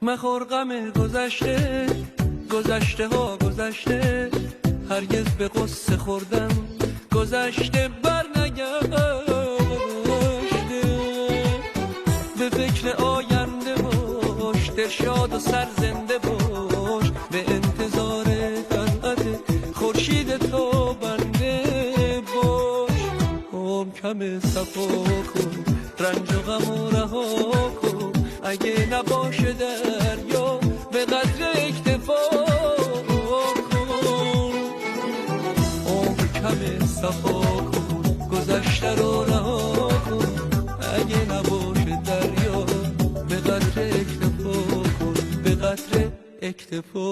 مخور غم گذشته، گذشته ها گذشته، هرگز به قصه خوردن گذشته بر نگشته. به فکر آینده باش، دلشاد و سرزنده باش، به انتظار طلعت خورشید تو بنده باش. هم کم صفا کن، رنج و غم و رها کن، اگه نباشه دریا به قدر اکتفا کن. هم کم صفا کن، گذشته رو رها کن، اگه نباشه دریا به قدر اکتفا کن، به قدر اکتفا.